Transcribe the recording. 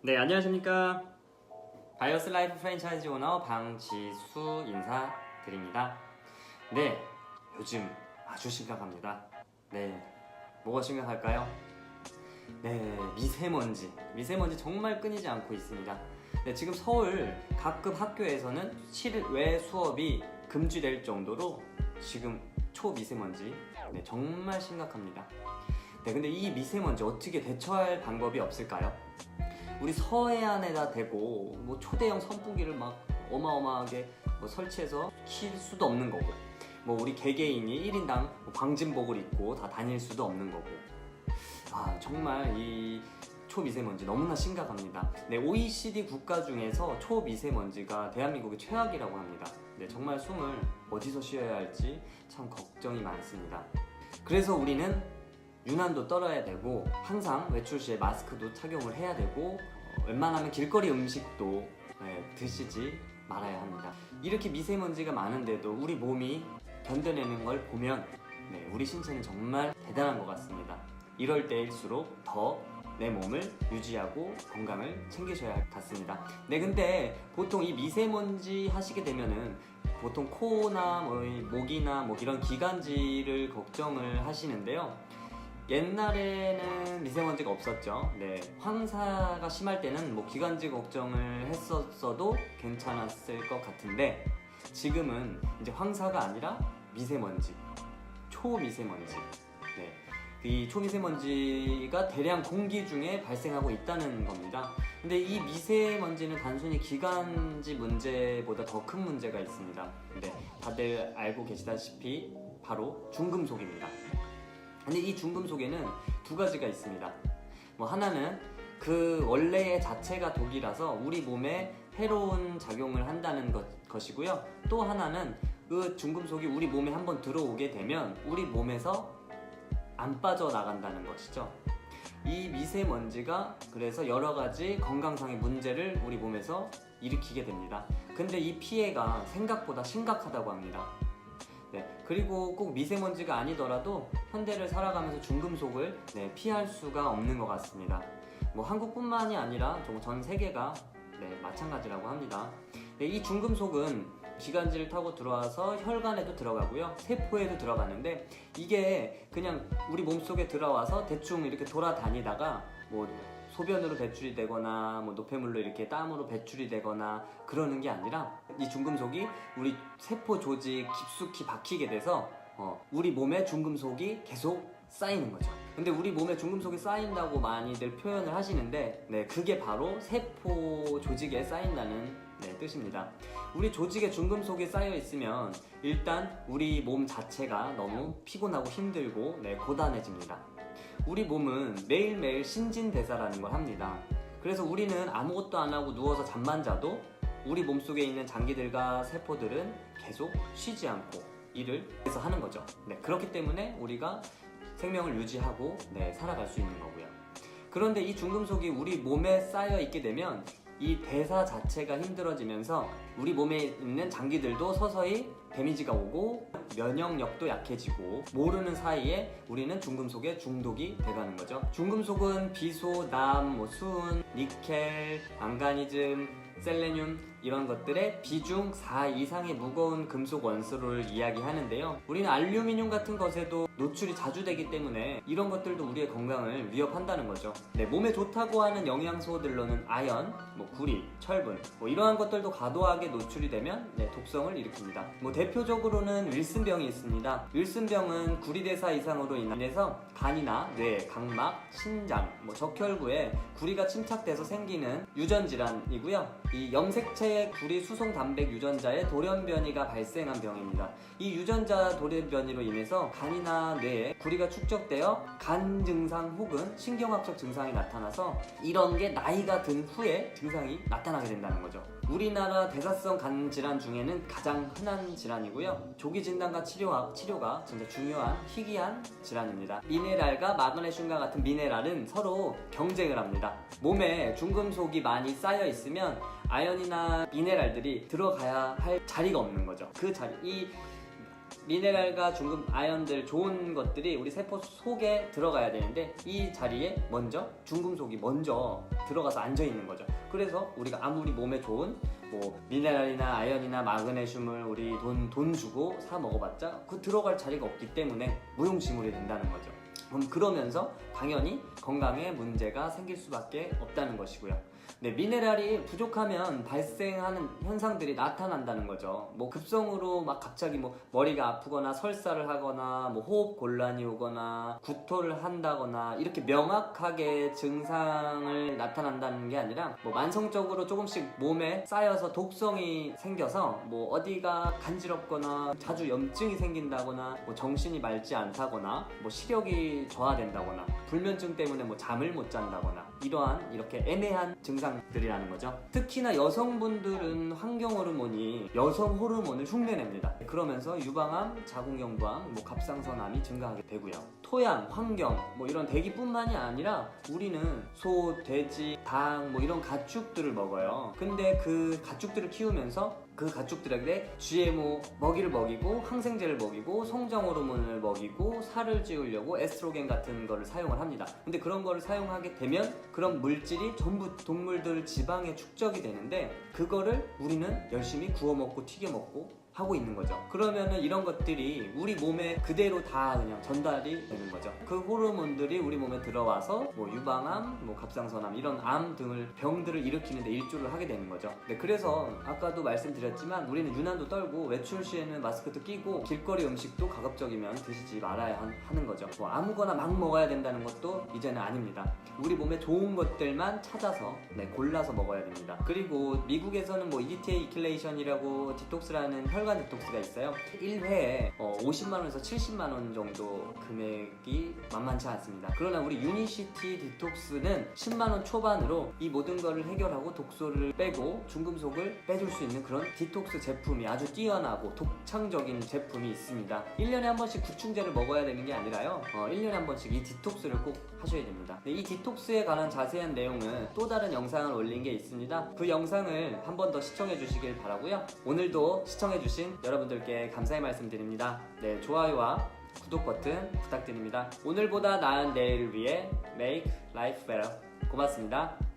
네, 안녕하십니까. 바이오스 라이프 프랜차이즈 오너 방지수 인사드립니다. 네, 요즘 아주 심각합니다. 네, 뭐가 심각할까요? 네, 미세먼지 정말 끊이지 않고 있습니다. 네, 지금 서울 각급 학교에서는 실외 수업이 금지될 정도로 지금 초미세먼지, 네, 정말 심각합니다. 네, 근데 이 미세먼지 어떻게 대처할 방법이 없을까요? 우리 서해안에다 대고 뭐 초대형 선풍기를 막 어마어마하게 설치해서 킬 수도 없는 거고, 뭐 우리 개개인이 1인당 광진복을 입고 다 다닐 수도 없는 거고, 정말 이 초미세먼지 너무나 심각합니다. 네, OECD 국가 중에서 초미세먼지가 대한민국의 최악이라고 합니다. 네, 정말 숨을 어디서 쉬어야 할지 참 걱정이 많습니다. 그래서 우리는 유난도 떨어야 되고, 항상 외출 시에 마스크도 착용을 해야 되고, 웬만하면 길거리 음식도 드시지 말아야 합니다. 이렇게 미세먼지가 많은데도 우리 몸이 견뎌내는 걸 보면 우리 신체는 정말 대단한 것 같습니다. 이럴 때일수록 더 내 몸을 유지하고 건강을 챙기셔야 할 것 같습니다. 네, 근데 보통 이 미세먼지 하시게 되면은 보통 코나 목이나 이런 기관지를 걱정을 하시는데요. 옛날에는 미세먼지가 없었죠. 네, 황사가 심할 때는 기관지 걱정을 했었어도 괜찮았을 것 같은데, 지금은 이제 황사가 아니라 미세먼지, 초미세먼지. 네, 이 초미세먼지가 대량 공기 중에 발생하고 있다는 겁니다. 근데 이 미세먼지는 단순히 기관지 문제보다 더 큰 문제가 있습니다. 네, 다들 알고 계시다시피 바로 중금속입니다. 근데 이 중금속에는 두 가지가 있습니다. 하나는 그 원래의 자체가 독이라서 우리 몸에 해로운 작용을 한다는 것이고요. 또 하나는 그 중금속이 우리 몸에 한번 들어오게 되면 우리 몸에서 안 빠져나간다는 것이죠. 이 미세먼지가 그래서 여러 가지 건강상의 문제를 우리 몸에서 일으키게 됩니다. 근데 이 피해가 생각보다 심각하다고 합니다. 네, 그리고 꼭 미세먼지가 아니더라도 현대를 살아가면서 중금속을 피할 수가 없는 것 같습니다. 한국뿐만이 아니라 전 세계가 마찬가지라고 합니다. 네, 이 중금속은 기관지를 타고 들어와서 혈관에도 들어가고요, 세포에도 들어가는데, 이게 그냥 우리 몸속에 들어와서 대충 이렇게 돌아다니다가 소변으로 배출이 되거나 노폐물로 이렇게 땀으로 배출이 되거나 그러는 게 아니라, 이 중금속이 우리 세포 조직 깊숙이 박히게 돼서 우리 몸에 중금속이 계속 쌓이는 거죠. 근데 우리 몸에 중금속이 쌓인다고 많이들 표현을 하시는데, 그게 바로 세포 조직에 쌓인다는 뜻입니다. 우리 조직에 중금속이 쌓여 있으면 일단 우리 몸 자체가 너무 피곤하고 힘들고 고단해집니다. 우리 몸은 매일매일 신진대사라는 걸 합니다. 그래서 우리는 아무것도 안 하고 누워서 잠만 자도 우리 몸속에 있는 장기들과 세포들은 계속 쉬지 않고 일을 해서 하는 거죠. 그렇기 때문에 우리가 생명을 유지하고 살아갈 수 있는 거고요. 그런데 이 중금속이 우리 몸에 쌓여 있게 되면 이 대사 자체가 힘들어지면서 우리 몸에 있는 장기들도 서서히 데미지가 오고 면역력도 약해지고, 모르는 사이에 우리는 중금속에 중독이 돼가는 거죠. 중금속은 비소, 남, 수은, 니켈, 망가니즘, 셀레늄 이런 것들의 비중 4 이상의 무거운 금속 원소를 이야기하는데요. 우리는 알루미늄 같은 것에도 노출이 자주 되기 때문에 이런 것들도 우리의 건강을 위협한다는 거죠. 몸에 좋다고 하는 영양소들로는 아연, 구리, 철분 이러한 것들도 과도하게 노출이 되면 독성을 일으킵니다. 대표적으로는 윌슨병이 있습니다. 윌슨병은 구리대사 이상으로 인해서 간이나 뇌, 각막, 신장, 적혈구에 구리가 침착돼서 생기는 유전질환이고요. 이 염색체의 구리 수송 단백 유전자의 돌연변이가 발생한 병입니다. 이 유전자 돌연변이로 인해서 간이나 뇌에 구리가 축적되어 간 증상 혹은 신경학적 증상이 나타나서 이런 게 나이가 든 후에 증상이 나타나게 된다는 거죠. 우리나라 대사성 간 질환 중에는 가장 흔한 질환이고요. 조기 진단과 치료가 진짜 중요한 희귀한 질환입니다. 미네랄과 마그네슘과 같은 미네랄은 서로 경쟁을 합니다. 몸에 중금속이 많이 쌓여 있으면 아연이나 미네랄들이 들어가야 할 자리가 없는 거죠. 그 자리, 이 미네랄과 중금, 아연들 좋은 것들이 우리 세포 속에 들어가야 되는데 이 자리에 먼저 중금속이 먼저 들어가서 앉아 있는 거죠. 그래서 우리가 아무리 몸에 좋은 뭐 미네랄이나 아연이나 마그네슘을 우리 돈 주고 사 먹어봤자 그 들어갈 자리가 없기 때문에 무용지물이 된다는 거죠. 그러면서 당연히 건강에 문제가 생길 수밖에 없다는 것이고요. 네, 미네랄이 부족하면 발생하는 현상들이 나타난다는 거죠. 뭐 급성으로 막 갑자기 뭐 머리가 아프거나 설사를 하거나 뭐 호흡 곤란이 오거나 구토를 한다거나 이렇게 명확하게 증상을 나타난다는 게 아니라 뭐 만성적으로 조금씩 몸에 쌓여서 독성이 생겨서 뭐 어디가 간지럽거나 자주 염증이 생긴다거나 뭐 정신이 맑지 않다거나 뭐 시력이 저하된다거나 불면증 때문에 뭐 잠을 못 잔다거나 이러한 이렇게 애매한 증상들이라는 거죠. 특히나 여성분들은 환경 호르몬이 여성 호르몬을 흉내냅니다. 그러면서 유방암, 자궁경부암, 뭐 갑상선암이 증가하게 되고요. 토양, 환경, 뭐 이런 대기뿐만이 아니라 우리는 소, 돼지, 닭, 뭐 이런 가축들을 먹어요. 근데 그 가축들을 키우면서 그 가축들에게 GMO 먹이를 먹이고 항생제를 먹이고 성장 호르몬을 먹이고 살을 찌우려고 에스트로겐 같은 거를 사용을 합니다. 근데 그런 거를 사용하게 되면 그런 물질이 전부 동물들 지방에 축적이 되는데 그거를 우리는 열심히 구워 먹고 튀겨 먹고 하고 있는 거죠. 그러면은 이런 것들이 우리 몸에 그대로 다 그냥 전달이 되는 거죠. 그 호르몬들이 우리 몸에 들어와서 뭐 유방암, 뭐 갑상선암 이런 암 등을 병들을 일으키는데 일조를 하게 되는 거죠. 네, 그래서 아까도 말씀드렸지만 우리는 유난도 떨고 외출 시에는 마스크도 끼고 길거리 음식도 가급적이면 드시지 말아야 하는 거죠. 뭐 아무거나 막 먹어야 된다는 것도 이제는 아닙니다. 우리 몸에 좋은 것들만 찾아서 골라서 먹어야 됩니다. 그리고 미국에서는 뭐 EDTA 이킬레이션이라고 디톡스라는 혈관 디톡스가 있어요. 1회에 50만원에서 70만원 정도 금액이 만만치 않습니다. 그러나 우리 유니시티 디톡스는 10만원 초반으로 이 모든 거를 해결하고 독소를 빼고 중금속을 빼줄 수 있는 그런 디톡스 제품이 아주 뛰어나고 독창적인 제품이 있습니다. 1년에 한 번씩 구충제를 먹어야 되는 게 아니라요 1년에 한 번씩 이 디톡스를 꼭 하셔야 됩니다. 이 디톡스에 관한 자세한 내용은 또 다른 영상을 올린 게 있습니다. 그 영상을 한 번 더 시청해 주시길 바라고요. 오늘도 시청해 주신 여러분들께 감사의 말씀 드립니다. 네, 좋아요와 구독 버튼 부탁드립니다. 오늘보다 나은 내일을 위해 Make Life Better. 고맙습니다.